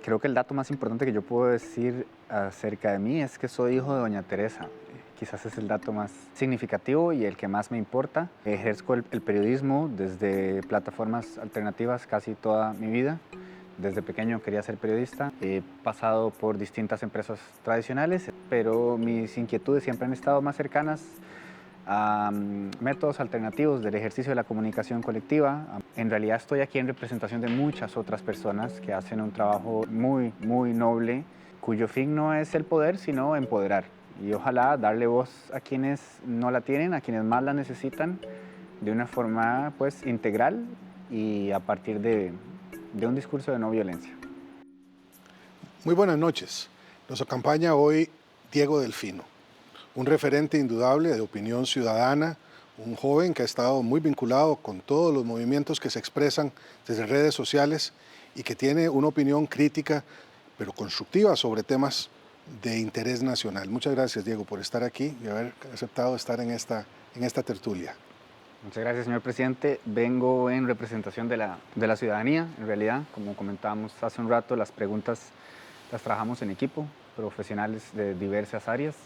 Creo que el dato más importante que yo puedo decir acerca de mí es que soy hijo de doña Teresa. Quizás es el dato más significativo y el que más me importa. Ejerzo el periodismo desde plataformas alternativas casi toda mi vida. Desde pequeño quería ser periodista. He pasado por distintas empresas tradicionales, pero mis inquietudes siempre han estado más cercanas a métodos alternativos del ejercicio de la comunicación colectiva. En realidad estoy aquí en representación de muchas otras personas que hacen un trabajo muy, muy noble, cuyo fin no es el poder, sino empoderar. Y ojalá darle voz a quienes no la tienen, a quienes más la necesitan, de una forma pues integral y a partir de un discurso de no violencia. Muy buenas noches. Nos acompaña hoy Diego Delfino, un referente indudable de opinión ciudadana, un joven que ha estado muy vinculado con todos los movimientos que se expresan desde redes sociales y que tiene una opinión crítica, pero constructiva sobre temas de interés nacional. Muchas gracias, Diego, por estar aquí y haber aceptado estar en esta tertulia. Muchas gracias, señor presidente. Vengo en representación de la ciudadanía. En realidad, como comentábamos hace un rato, las preguntas las trabajamos en equipo, profesionales de diversas áreas.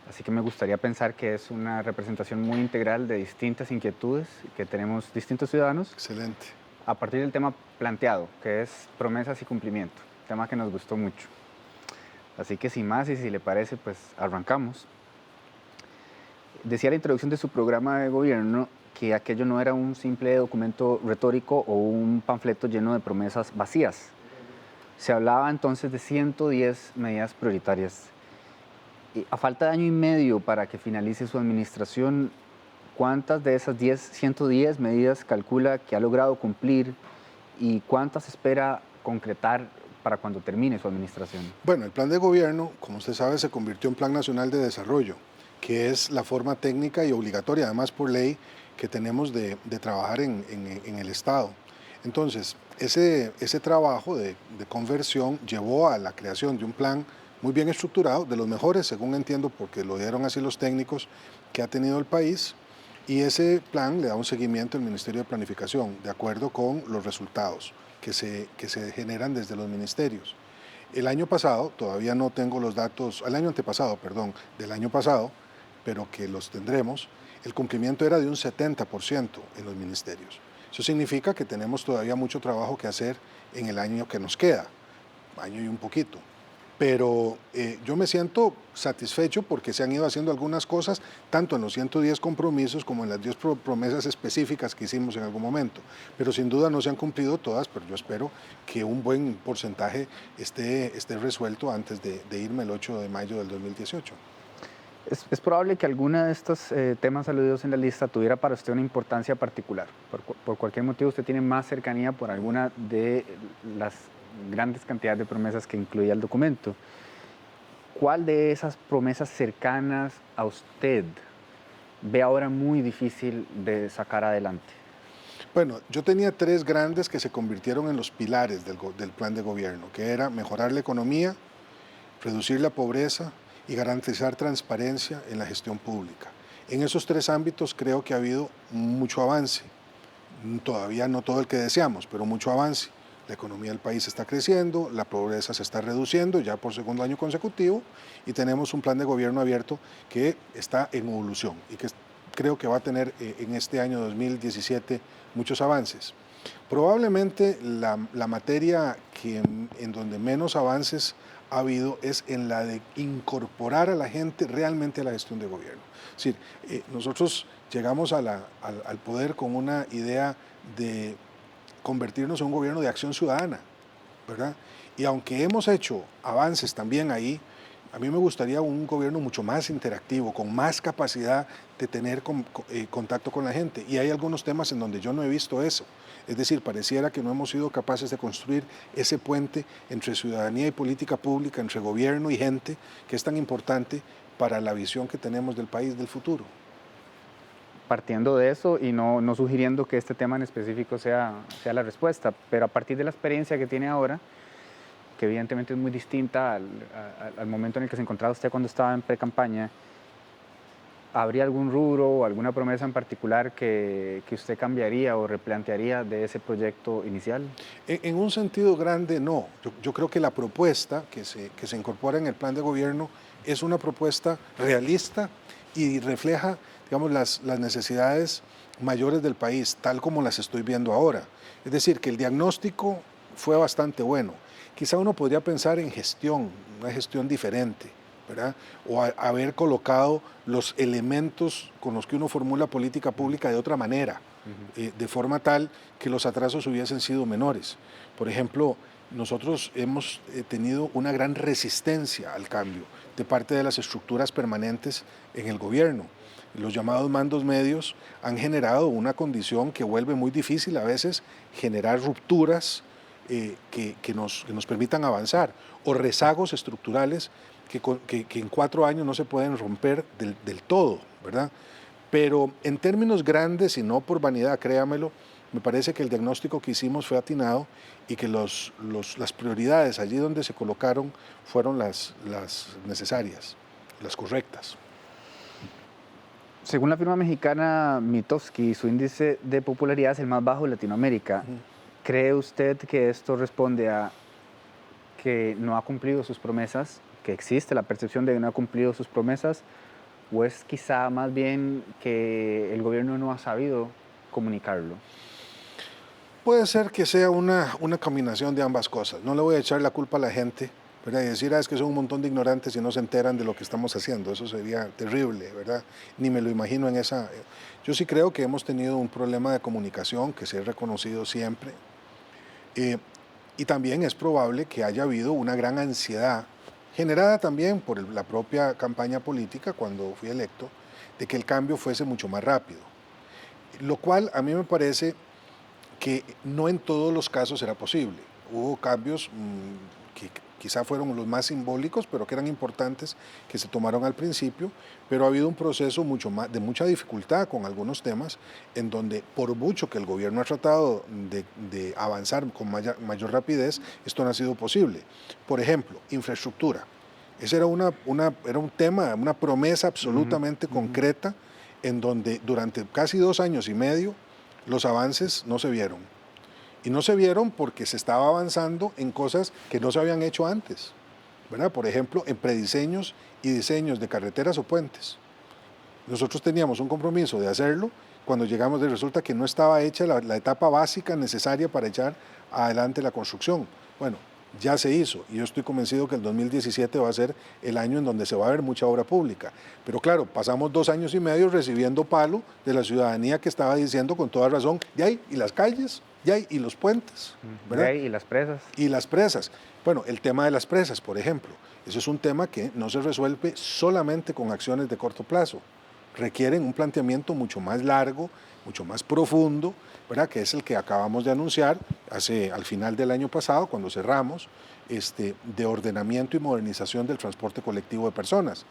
Así que me gustaría pensar que es una representación muy integral de distintas inquietudes que tenemos distintos ciudadanos Excelente. a partir del tema planteado, que es promesas y cumplimiento, tema que nos gustó mucho. Así que sin más y si le parece, pues arrancamos. Decía la introducción de su programa de gobierno que aquello no era un simple documento retórico o un panfleto lleno de promesas vacías. Se hablaba entonces de 110 medidas prioritarias. Y a falta de año y medio para que finalice su administración, ¿cuántas de esas 110 medidas calcula que ha logrado cumplir y cuántas espera concretar para cuando termine su administración? Bueno, el plan de gobierno, como usted sabe, se convirtió en Plan Nacional de Desarrollo, que es la forma técnica y obligatoria, además por ley, que tenemos de trabajar en el Estado. Entonces, ese trabajo de conversión llevó a la creación de un plan muy bien estructurado, de los mejores, según entiendo, porque lo dieron así los técnicos, que ha tenido el país, y ese plan le da un seguimiento al Ministerio de Planificación, de acuerdo con los resultados que se generan desde los ministerios. El año pasado, todavía no tengo los datos, el año antepasado, perdón, del año pasado, pero que los tendremos, el cumplimiento era de un 70% en los ministerios. Eso significa que tenemos todavía mucho trabajo que hacer en el año que nos queda, año y un poquito. Pero yo me siento satisfecho porque se han ido haciendo algunas cosas, tanto en los 110 compromisos como en las 10 promesas específicas que hicimos en algún momento. Pero sin duda no se han cumplido todas, pero yo espero que un buen porcentaje esté resuelto antes de irme el 8 de mayo del 2018. Es probable que alguna de estos temas aludidos en la lista tuviera para usted una importancia particular. Por cualquier motivo usted tiene más cercanía por alguna de las grandes cantidades de promesas que incluía el documento. ¿Cuál de esas promesas cercanas a usted ve ahora muy difícil de sacar adelante? Bueno, yo tenía tres grandes que se convirtieron en los pilares del plan de gobierno, que era mejorar la economía, reducir la pobreza y garantizar transparencia en la gestión pública. En esos tres ámbitos creo que ha habido mucho avance, todavía no todo el que deseamos, pero mucho avance. La economía del país está creciendo, la pobreza se está reduciendo ya por segundo año consecutivo y tenemos un plan de gobierno abierto que está en evolución y que creo que va a tener en este año 2017 muchos avances. Probablemente la materia en donde menos avances ha habido es en la de incorporar a la gente realmente a la gestión de gobierno. Es decir, nosotros llegamos al poder con una idea de convertirnos en un gobierno de acción ciudadana, ¿verdad? Y aunque hemos hecho avances también ahí, a mí me gustaría un gobierno mucho más interactivo, con más capacidad de tener contacto con la gente. Y hay algunos temas en donde yo no he visto eso. Es decir, pareciera que no hemos sido capaces de construir ese puente entre ciudadanía y política pública, entre gobierno y gente, que es tan importante para la visión que tenemos del país del futuro. Partiendo de eso y no sugiriendo que este tema en específico sea la respuesta, pero a partir de la experiencia que tiene ahora, que evidentemente es muy distinta al momento en el que se encontraba usted cuando estaba en pre-campaña, ¿habría algún rubro o alguna promesa en particular que usted cambiaría o replantearía de ese proyecto inicial? En un sentido grande, no. Yo creo que la propuesta que se incorpora en el plan de gobierno es una propuesta realista y refleja, digamos, las necesidades mayores del país, tal como las estoy viendo ahora. Es decir, que el diagnóstico fue bastante bueno. Quizá uno podría pensar en gestión, una gestión diferente, ¿verdad? O haber colocado los elementos con los que uno formula política pública de otra manera, de forma tal que los atrasos hubiesen sido menores. Por ejemplo, nosotros hemos tenido una gran resistencia al cambio de parte de las estructuras permanentes en el gobierno. Los llamados mandos medios han generado una condición que vuelve muy difícil a veces generar rupturas que nos permitan avanzar, o rezagos estructurales que en 4 años no se pueden romper del todo, ¿verdad? Pero en términos grandes, y no por vanidad, créamelo, me parece que el diagnóstico que hicimos fue atinado y que las prioridades allí donde se colocaron fueron las necesarias, las correctas. Según la firma mexicana Mitofsky, su índice de popularidad es el más bajo de Latinoamérica. ¿Cree usted que esto responde a que no ha cumplido sus promesas, que existe la percepción de que no ha cumplido sus promesas, o es quizá más bien que el gobierno no ha sabido comunicarlo? Puede ser que sea una combinación de ambas cosas. No le voy a echar la culpa a la gente, ¿verdad? Y decir, es que son un montón de ignorantes y no se enteran de lo que estamos haciendo. Eso sería terrible, ¿verdad? Ni me lo imagino en esa... Yo sí creo que hemos tenido un problema de comunicación que se ha reconocido siempre. Y también es probable que haya habido una gran ansiedad, generada también por la propia campaña política cuando fui electo, de que el cambio fuese mucho más rápido. Lo cual a mí me parece que no en todos los casos era posible. Hubo cambios que quizá fueron los más simbólicos, pero que eran importantes, que se tomaron al principio, pero ha habido un proceso de mucha dificultad con algunos temas, en donde por mucho que el gobierno ha tratado de avanzar con mayor rapidez, esto no ha sido posible. Por ejemplo, infraestructura. Ese era era un tema, una promesa absolutamente concreta, en donde durante casi 2 años y medio los avances no se vieron. Y no se vieron porque se estaba avanzando en cosas que no se habían hecho antes, ¿verdad? Por ejemplo, en prediseños y diseños de carreteras o puentes. Nosotros teníamos un compromiso de hacerlo, cuando llegamos resulta que no estaba hecha la etapa básica necesaria para echar adelante la construcción. Bueno, ya se hizo y yo estoy convencido que el 2017 va a ser el año en donde se va a ver mucha obra pública. Pero claro, pasamos 2 años y medio recibiendo palo de la ciudadanía que estaba diciendo con toda razón, ya hay, y las calles, ya hay, y los puentes, ¿verdad? Y las presas. Y las presas. Bueno, el tema de las presas, por ejemplo, eso es un tema que no se resuelve solamente con acciones de corto plazo. Requieren un planteamiento mucho más largo, mucho más profundo, ¿verdad? Que es el que acabamos de anunciar al final del año pasado, cuando cerramos, de ordenamiento y modernización del transporte colectivo de personas.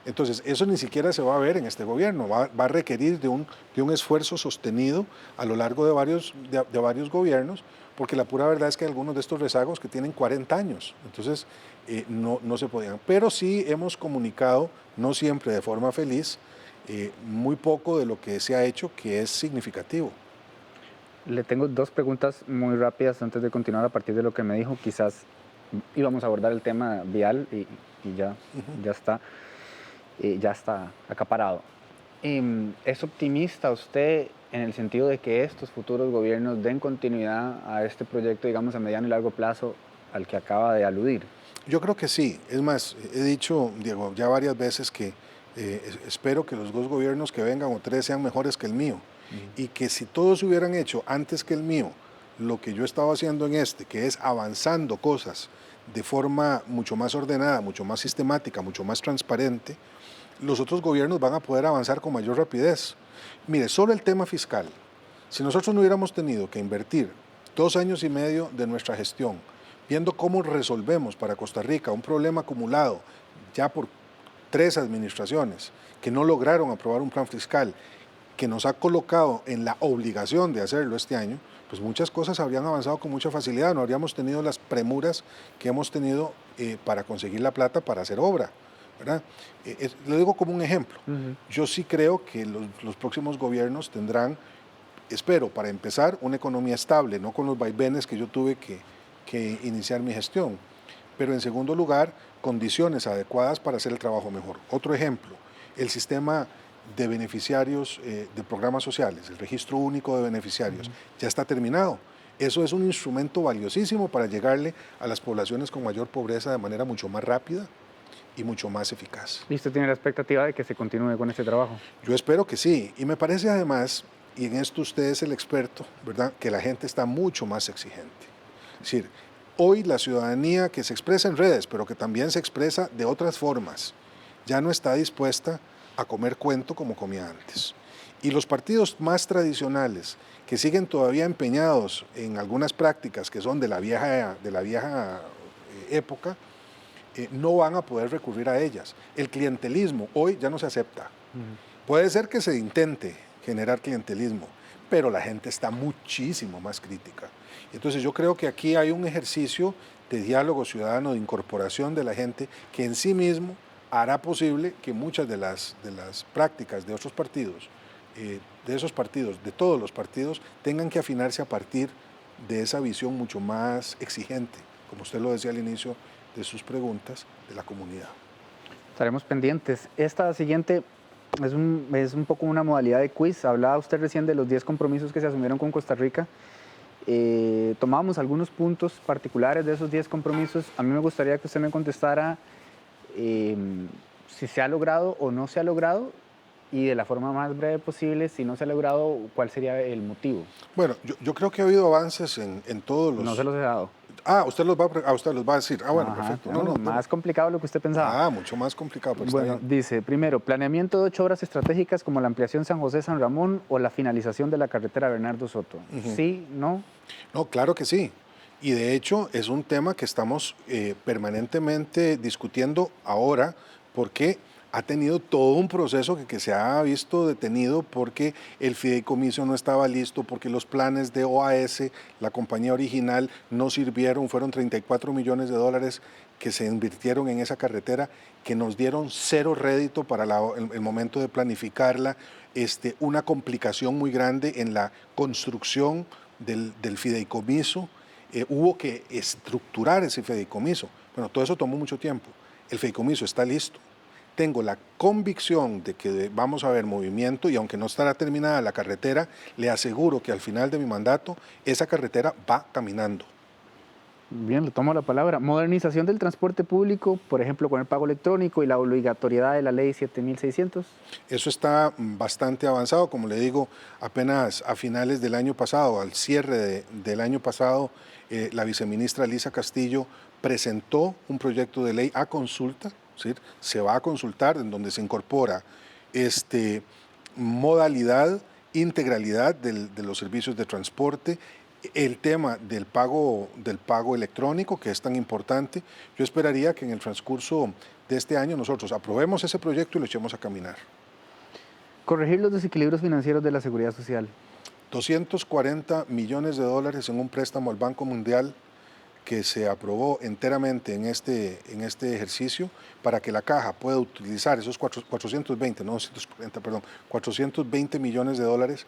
Entonces, eso ni siquiera se va a ver en este gobierno, va a requerir de un esfuerzo sostenido a lo largo de varios gobiernos, porque la pura verdad es que hay algunos de estos rezagos que tienen 40 años, entonces no se podían. Pero sí hemos comunicado, no siempre de forma feliz, muy poco de lo que se ha hecho que es significativo. Le tengo 2 preguntas muy rápidas antes de continuar a partir de lo que me dijo. Quizás íbamos a abordar el tema vial y ya está acaparado. ¿Es optimista usted en el sentido de que estos futuros gobiernos den continuidad a este proyecto, digamos, a mediano y largo plazo al que acaba de aludir? Yo creo que sí. Es más, he dicho, Diego, ya varias veces que espero que los 2 gobiernos que vengan o 3 sean mejores que el mío. Y que si todos hubieran hecho antes que el mío lo que yo estaba haciendo en que es avanzando cosas de forma mucho más ordenada, mucho más sistemática, mucho más transparente, los otros gobiernos van a poder avanzar con mayor rapidez. Mire, solo el tema fiscal. Si nosotros no hubiéramos tenido que invertir 2 años y medio de nuestra gestión viendo cómo resolvemos para Costa Rica un problema acumulado ya por 3 administraciones que no lograron aprobar un plan fiscal que nos ha colocado en la obligación de hacerlo este año, pues muchas cosas habrían avanzado con mucha facilidad, no habríamos tenido las premuras que hemos tenido para conseguir la plata para hacer obra, ¿verdad? Lo digo como un ejemplo. Ujú. Yo sí creo que los próximos gobiernos tendrán, espero, para empezar, una economía estable, no con los vaivenes que yo tuve que iniciar mi gestión. Pero en segundo lugar, condiciones adecuadas para hacer el trabajo mejor. Otro ejemplo, el sistema de beneficiarios de programas sociales, el registro único de beneficiarios, ya está terminado. Eso es un instrumento valiosísimo para llegarle a las poblaciones con mayor pobreza de manera mucho más rápida y mucho más eficaz. ¿Y usted tiene la expectativa de que se continúe con este trabajo? Yo espero que sí, y me parece además, y en esto usted es el experto, ¿verdad?, que la gente está mucho más exigente. Es decir, hoy la ciudadanía que se expresa en redes, pero que también se expresa de otras formas, ya no está dispuesta a comer cuento como comía antes. Y los partidos más tradicionales, que siguen todavía empeñados en algunas prácticas que son de la vieja época, no van a poder recurrir a ellas. El clientelismo hoy ya no se acepta. Puede ser que se intente generar clientelismo, pero la gente está muchísimo más crítica. Entonces yo creo que aquí hay un ejercicio de diálogo ciudadano, de incorporación de la gente, que en sí mismo hará posible que muchas de las prácticas de otros partidos, de esos partidos, de todos los partidos, tengan que afinarse a partir de esa visión mucho más exigente, como usted lo decía al inicio de sus preguntas, de la comunidad. Estaremos pendientes. Esta siguiente es un poco una modalidad de quiz. Hablaba usted recién de los 10 compromisos que se asumieron con Costa Rica. Tomamos algunos puntos particulares de esos 10 compromisos. A mí me gustaría que usted me contestara si se ha logrado o no se ha logrado, y de la forma más breve posible, si no se ha logrado, cuál sería el motivo. Bueno, yo creo que ha habido avances en todos No se los... los he dado. Usted los va a decir. Ah, bueno, Ajá, perfecto. no, más complicado de lo que usted pensaba. Ah, mucho más complicado, pero está Bueno, bien. dice, primero, planeamiento de 8 obras estratégicas como la ampliación San José-San Ramón o la finalización de la carretera Bernardo Soto. Sí, no. No, claro que sí. Y de hecho es un tema que estamos permanentemente discutiendo ahora porque ha tenido todo un proceso que se ha visto detenido porque el fideicomiso no estaba listo, porque los planes de OAS, la compañía original, no sirvieron. Fueron 34 millones de dólares que se invirtieron en esa carretera, que nos dieron cero rédito para el momento de planificarla, una complicación muy grande en la construcción del fideicomiso. Hubo que estructurar ese fideicomiso. Bueno, todo eso tomó mucho tiempo. El fideicomiso está listo. Tengo la convicción de que vamos a ver movimiento y aunque no estará terminada la carretera, le aseguro que al final de mi mandato esa carretera va caminando. Bien, le tomo la palabra. Modernización del transporte público, por ejemplo, con el pago electrónico y la obligatoriedad de la ley 7600. Eso está bastante avanzado, como le digo, apenas a finales del año pasado, al cierre del año pasado, la viceministra Lisa Castillo presentó un proyecto de ley a consulta, ¿sí? Se va a consultar, en donde se incorpora modalidad, integralidad de los servicios de transporte, el tema del pago electrónico, que es tan importante. Yo esperaría que en el transcurso de este año nosotros aprobemos ese proyecto y lo echemos a caminar. Corregir los desequilibrios financieros de la seguridad social. 240 millones de dólares en un préstamo al Banco Mundial que se aprobó enteramente en este ejercicio para que la Caja pueda utilizar esos 420, no 240, perdón, 420 millones de dólares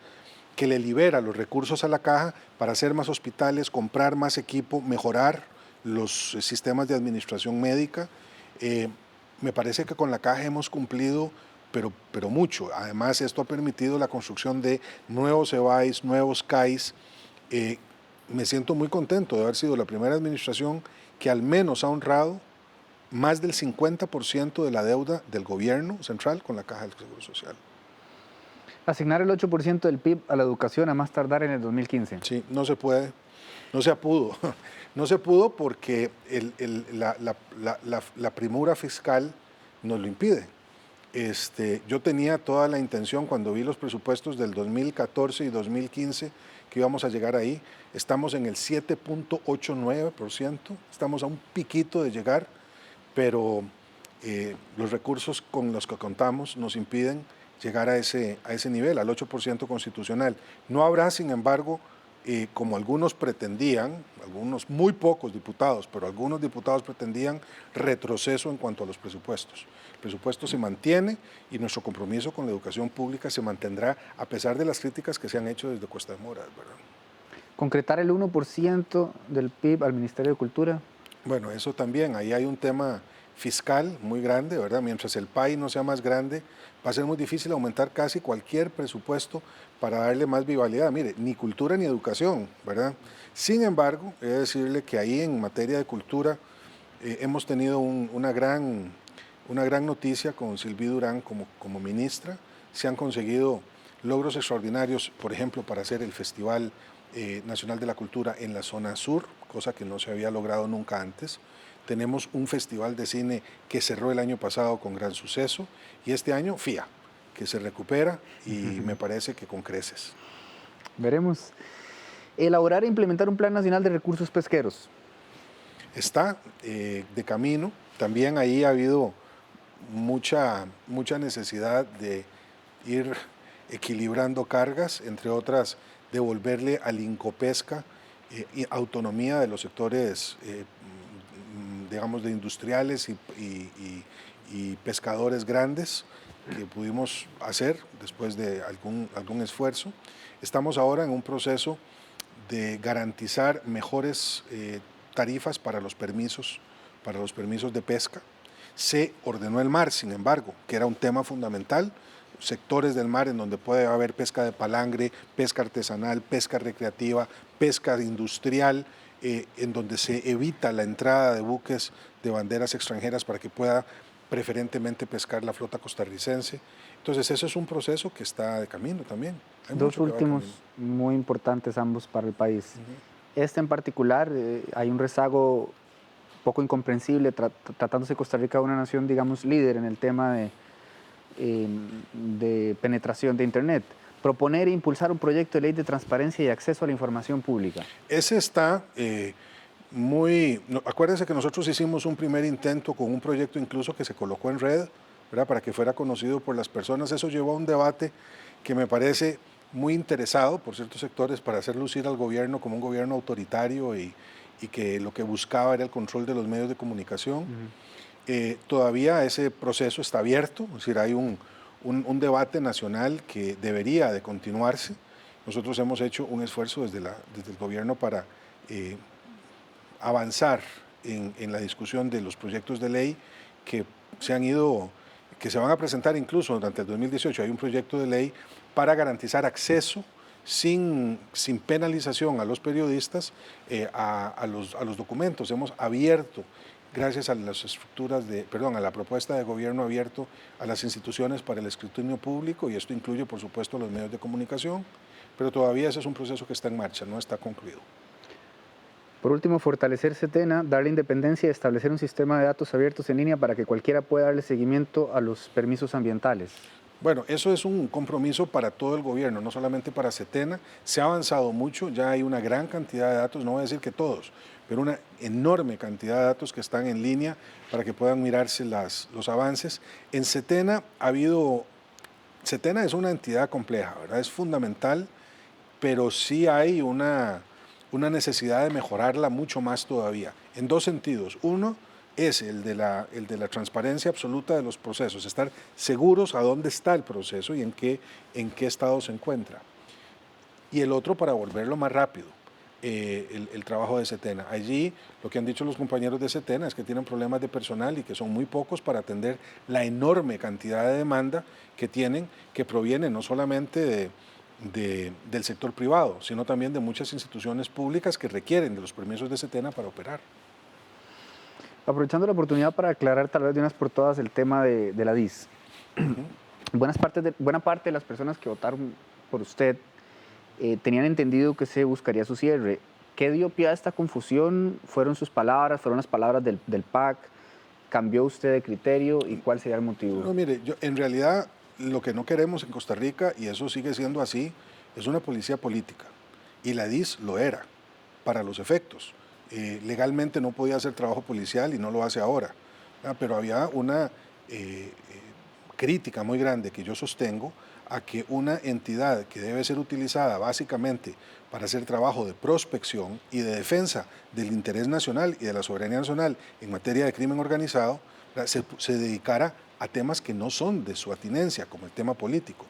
que le libera los recursos a la Caja para hacer más hospitales, comprar más equipo, mejorar los sistemas de administración médica. Me parece que con la Caja hemos cumplido, pero mucho. Además, esto ha permitido la construcción de nuevos EVAIS, nuevos CAIS. Me siento muy contento de haber sido la primera administración que al menos ha honrado más del 50% de la deuda del gobierno central con la Caja del Seguro Social. Asignar el 8% del PIB a la educación a más tardar en el 2015. Sí, no se puede, no se pudo. No se pudo porque la premura fiscal nos lo impide. Yo tenía toda la intención cuando vi los presupuestos del 2014 y 2015 que íbamos a llegar ahí. Estamos en el 7.89%, estamos a un piquito de llegar, pero los recursos con los que contamos nos impiden llegar a ese nivel, al 8% constitucional. No habrá, sin embargo, como algunos pretendían, algunos muy pocos diputados, pero algunos diputados pretendían retroceso en cuanto a los presupuestos. El presupuesto se mantiene y nuestro compromiso con la educación pública se mantendrá a pesar de las críticas que se han hecho desde Cuesta de Moras, ¿verdad? Concretar el 1% del PIB al Ministerio de Cultura. Bueno, eso también, ahí hay un tema fiscal muy grande, ¿verdad? Mientras el país no sea más grande, va a ser muy difícil aumentar casi cualquier presupuesto para darle más vivalidad. Mire, ni cultura ni educación, ¿verdad? Sin embargo, he de decirle que ahí en materia de cultura hemos tenido una gran noticia con Sylvie Durán como ministra. Se han conseguido logros extraordinarios, por ejemplo, para hacer el Festival Nacional de la Cultura en la zona sur, cosa que no se había logrado nunca antes. Tenemos un festival de cine que cerró el año pasado con gran suceso y este año FIA, que se recupera y me parece que con creces. Veremos. Elaborar e implementar un Plan Nacional de Recursos Pesqueros. Está de camino. También ahí ha habido mucha necesidad de ir equilibrando cargas, entre otras, devolverle al Incopesca autonomía de los sectores, digamos, de industriales y pescadores grandes, que pudimos hacer después de algún esfuerzo. Estamos ahora en un proceso de garantizar mejores tarifas para los permisos de pesca. Se ordenó el mar, sin embargo, que era un tema fundamental, sectores del mar en donde puede haber pesca de palangre, pesca artesanal, pesca recreativa, pesca industrial, en donde se evita la entrada de buques de banderas extranjeras para que pueda preferentemente pescar la flota costarricense. Entonces, eso es un proceso que está de camino también. Hay dos últimos muy importantes ambos para el país. Este en particular, hay un rezago poco incomprensible, tratándose Costa Rica de una nación, digamos, líder en el tema de penetración de Internet. Proponer e impulsar un proyecto de ley de transparencia y acceso a la información pública. Ese está acuérdense que nosotros hicimos un primer intento con un proyecto incluso que se colocó en red, ¿verdad? Para que fuera conocido por las personas. Eso llevó a un debate que me parece muy interesado por ciertos sectores para hacer lucir al gobierno como un gobierno autoritario y que lo que buscaba era el control de los medios de comunicación. Todavía ese proceso está abierto, es decir, hay un debate nacional que debería de continuarse. Nosotros hemos hecho un esfuerzo desde el gobierno para avanzar en la discusión de los proyectos de ley que se van a presentar incluso durante el 2018. Hay un proyecto de ley para garantizar acceso sin penalización a los periodistas a los documentos. Hemos abierto, gracias a las estructuras a la propuesta de gobierno abierto a las instituciones para el escrutinio público, y esto incluye, por supuesto, los medios de comunicación, pero todavía ese es un proceso que está en marcha, no está concluido. Por último, fortalecer CETENA, darle independencia y establecer un sistema de datos abiertos en línea para que cualquiera pueda darle seguimiento a los permisos ambientales. Bueno, eso es un compromiso para todo el gobierno, no solamente para CETENA. Se ha avanzado mucho, ya hay una gran cantidad de datos, no voy a decir que todos, pero una enorme cantidad de datos que están en línea para que puedan mirarse los avances. En CETENA CETENA es una entidad compleja, ¿verdad? Es fundamental, pero sí hay una necesidad de mejorarla mucho más todavía, en dos sentidos. Uno es el de la transparencia absoluta de los procesos, estar seguros a dónde está el proceso y en qué estado se encuentra. Y el otro para volverlo más rápido, el trabajo de CETENA. Allí lo que han dicho los compañeros de CETENA es que tienen problemas de personal y que son muy pocos para atender la enorme cantidad de demanda que tienen, que proviene no solamente del sector privado, sino también de muchas instituciones públicas que requieren de los permisos de CETENA para operar. Aprovechando la oportunidad para aclarar tal vez de unas por todas el tema de la DIS. Buena parte de las personas que votaron por usted tenían entendido que se buscaría su cierre. ¿Qué dio pie a esta confusión? ¿Fueron sus palabras? ¿Fueron las palabras del PAC? ¿Cambió usted de criterio? ¿Y cuál sería el motivo? No, mire, en realidad lo que no queremos en Costa Rica, y eso sigue siendo así, es una policía política. Y la DIS lo era, para los efectos. Legalmente no podía hacer trabajo policial y no lo hace ahora. Pero había una crítica muy grande que yo sostengo a que una entidad que debe ser utilizada básicamente para hacer trabajo de prospección y de defensa del interés nacional y de la soberanía nacional en materia de crimen organizado, se dedicara a temas que no son de su atinencia, como el tema político.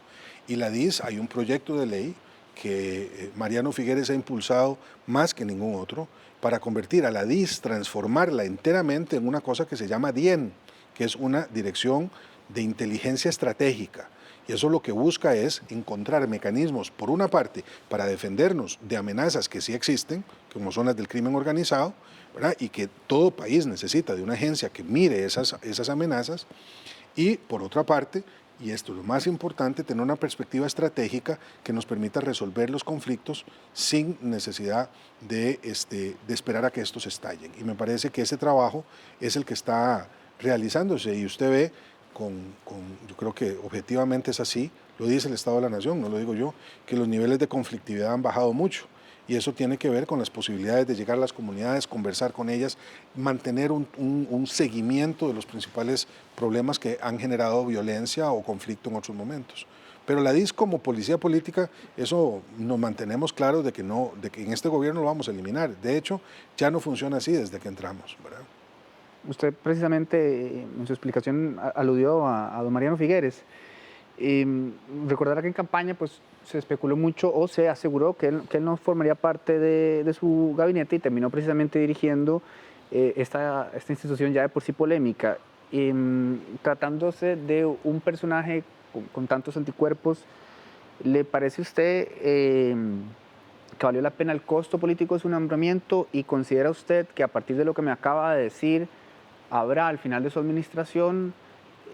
Y la DIS, hay un proyecto de ley que Mariano Figueres ha impulsado más que ningún otro para convertir a la DIS, transformarla enteramente en una cosa que se llama DIEN, que es una dirección de inteligencia estratégica. Y eso lo que busca es encontrar mecanismos, por una parte, para defendernos de amenazas que sí existen, como son las del crimen organizado, ¿verdad? Y que todo país necesita de una agencia que mire esas amenazas, y por otra parte, y esto es lo más importante, tener una perspectiva estratégica que nos permita resolver los conflictos sin necesidad de esperar a que estos estallen. Y me parece que ese trabajo es el que está realizándose, y usted ve, yo creo que objetivamente es así, lo dice el Estado de la Nación, no lo digo yo, que los niveles de conflictividad han bajado mucho. Y eso tiene que ver con las posibilidades de llegar a las comunidades, conversar con ellas, mantener un seguimiento de los principales problemas que han generado violencia o conflicto en otros momentos. Pero la DIS como policía política, eso nos mantenemos claros de que en este gobierno lo vamos a eliminar. De hecho, ya no funciona así desde que entramos, ¿verdad? Usted precisamente en su explicación aludió a don Mariano Figueres. Recordará que en campaña pues, se especuló mucho o se aseguró que él no formaría parte de su gabinete y terminó precisamente dirigiendo esta institución ya de por sí polémica. Tratándose de un personaje con tantos anticuerpos, ¿le parece a usted que valió la pena el costo político de su nombramiento y considera usted que a partir de lo que me acaba de decir, habrá al final de su administración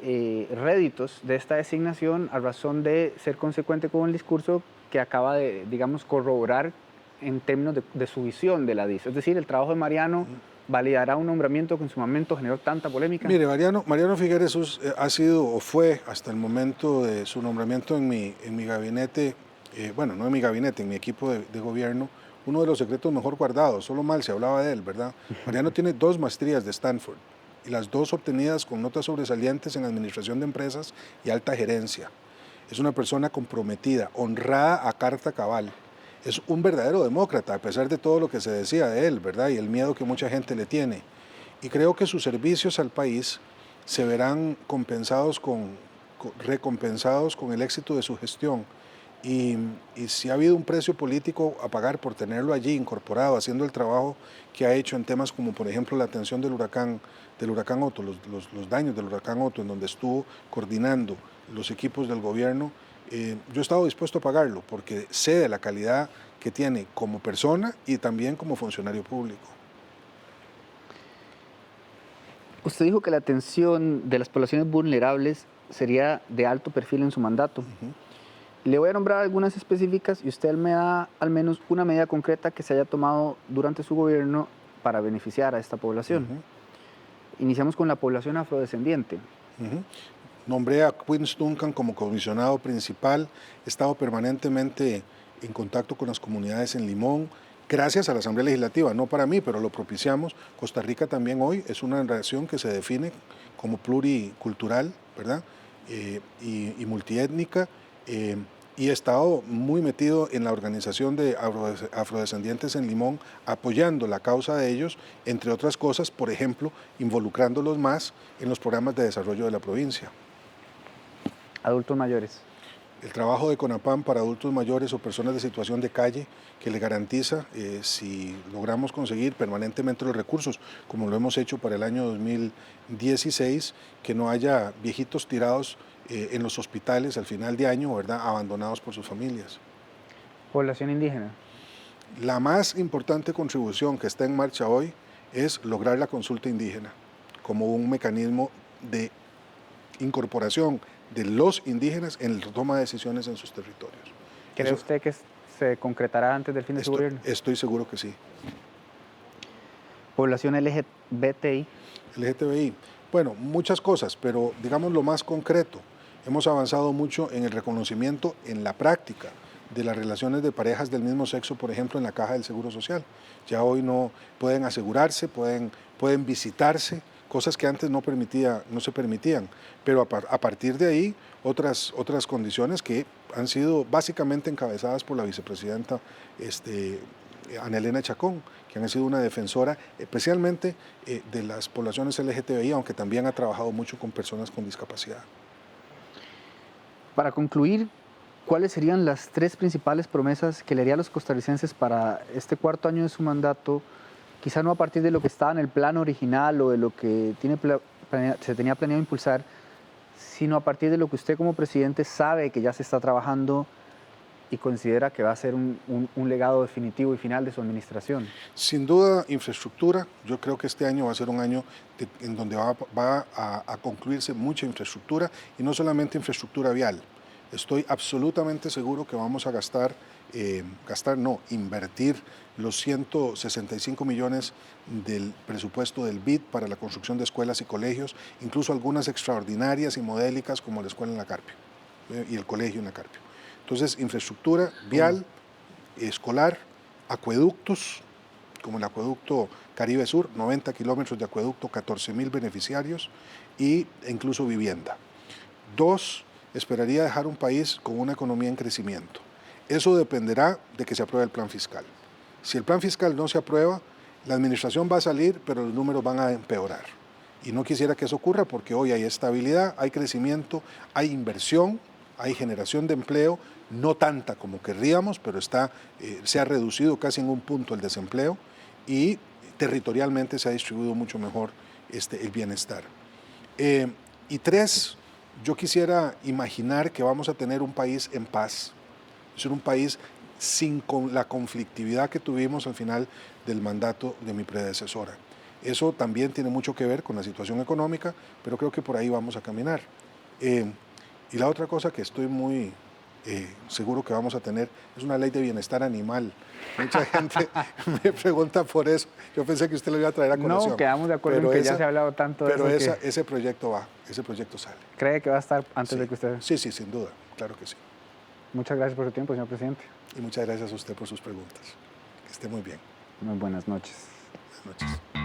réditos de esta designación a razón de ser consecuente con el discurso que acaba de, digamos, corroborar en términos de su visión de la DIS? Es decir, el trabajo de Mariano validará un nombramiento que en su momento generó tanta polémica. Mire, Mariano Figueres ha sido o fue hasta el momento de su nombramiento en mi gabinete, bueno, no en mi gabinete, en mi equipo de gobierno, uno de los secretos mejor guardados. Solo mal se hablaba de él, ¿verdad? Mariano tiene 2 maestrías de Stanford, y las 2 obtenidas con notas sobresalientes en administración de empresas y alta gerencia. Es una persona comprometida, honrada a carta cabal. Es un verdadero demócrata, a pesar de todo lo que se decía de él, ¿verdad? Y el miedo que mucha gente le tiene. Y creo que sus servicios al país se verán recompensados con el éxito de su gestión. Y si ha habido un precio político a pagar por tenerlo allí incorporado, haciendo el trabajo que ha hecho en temas como, por ejemplo, la atención del huracán Otto, los daños del huracán Otto, en donde estuvo coordinando los equipos del gobierno, yo he estado dispuesto a pagarlo porque sé de la calidad que tiene como persona y también como funcionario público. Usted dijo que la atención de las poblaciones vulnerables sería de alto perfil en su mandato. Le voy a nombrar algunas específicas y usted me da al menos una medida concreta que se haya tomado durante su gobierno para beneficiar a esta población. Iniciamos con la población afrodescendiente. Nombré a Queens Duncan como comisionado principal, he estado permanentemente en contacto con las comunidades en Limón, gracias a la Asamblea Legislativa, no para mí, pero lo propiciamos. Costa Rica también hoy es una nación que se define como pluricultural, ¿verdad? Y multiétnica, y he estado muy metido en la organización de afrodescendientes en Limón, apoyando la causa de ellos, entre otras cosas, por ejemplo, involucrándolos más en los programas de desarrollo de la provincia. Adultos mayores. El trabajo de CONAPAM para adultos mayores o personas de situación de calle, que le garantiza, si logramos conseguir permanentemente los recursos, como lo hemos hecho para el año 2016, que no haya viejitos tirados en los hospitales al final de año, ¿verdad?, abandonados por sus familias. Población indígena. La más importante contribución que está en marcha hoy es lograr la consulta indígena como un mecanismo de incorporación de los indígenas en la toma de decisiones en sus territorios. ¿Cree usted que se concretará antes del fin de su gobierno? Estoy seguro que sí. Población LGBTI. LGTBI. Bueno, muchas cosas, pero digamos lo más concreto. Hemos avanzado mucho en el reconocimiento en la práctica de las relaciones de parejas del mismo sexo, por ejemplo, en la Caja del Seguro Social. Ya hoy no pueden asegurarse, pueden visitarse cosas que antes no se permitían. Pero a partir de ahí, otras condiciones que han sido básicamente encabezadas por la vicepresidenta Ana Elena Chacón, que ha sido una defensora especialmente de las poblaciones LGTBI, aunque también ha trabajado mucho con personas con discapacidad. Para concluir, ¿cuáles serían las 3 principales promesas que le haría a los costarricenses para este cuarto año de su mandato? Quizá no a partir de lo que estaba en el plan original o de lo que se tenía planeado impulsar, sino a partir de lo que usted como presidente sabe que ya se está trabajando y considera que va a ser un legado definitivo y final de su administración. Sin duda, infraestructura. Yo creo que este año va a ser un año en donde va a concluirse mucha infraestructura, y no solamente infraestructura vial. Estoy absolutamente seguro que vamos a invertir los 165 millones del presupuesto del BID para la construcción de escuelas y colegios, incluso algunas extraordinarias y modélicas como la escuela en La Carpio y el colegio en La Carpio. Entonces, infraestructura vial, escolar, acueductos, como el acueducto Caribe Sur, 90 kilómetros de acueducto, 14,000 beneficiarios, e incluso vivienda. 2, esperaría dejar un país con una economía en crecimiento. Eso dependerá de que se apruebe el plan fiscal. Si el plan fiscal no se aprueba, la administración va a salir, pero los números van a empeorar. Y no quisiera que eso ocurra, porque hoy hay estabilidad, hay crecimiento, hay inversión, hay generación de empleo, no tanta como querríamos, pero se ha reducido casi en un punto el desempleo, y territorialmente se ha distribuido mucho mejor el bienestar. Y 3, yo quisiera imaginar que vamos a tener un país en paz, es decir, un país sin la conflictividad que tuvimos al final del mandato de mi predecesora. Eso también tiene mucho que ver con la situación económica, pero creo que por ahí vamos a caminar. Y la otra cosa que estoy muy seguro que vamos a tener es una ley de bienestar animal. Mucha gente me pregunta por eso. Yo pensé que usted lo iba a traer a colación. No, quedamos de acuerdo en que ya se ha hablado tanto de eso. Pero ese proyecto sale. ¿Cree que va a estar antes de que usted? Sí, sin duda, claro que sí. Muchas gracias por su tiempo, señor presidente. Y muchas gracias a usted por sus preguntas. Que esté muy bien. Muy buenas noches. Buenas noches.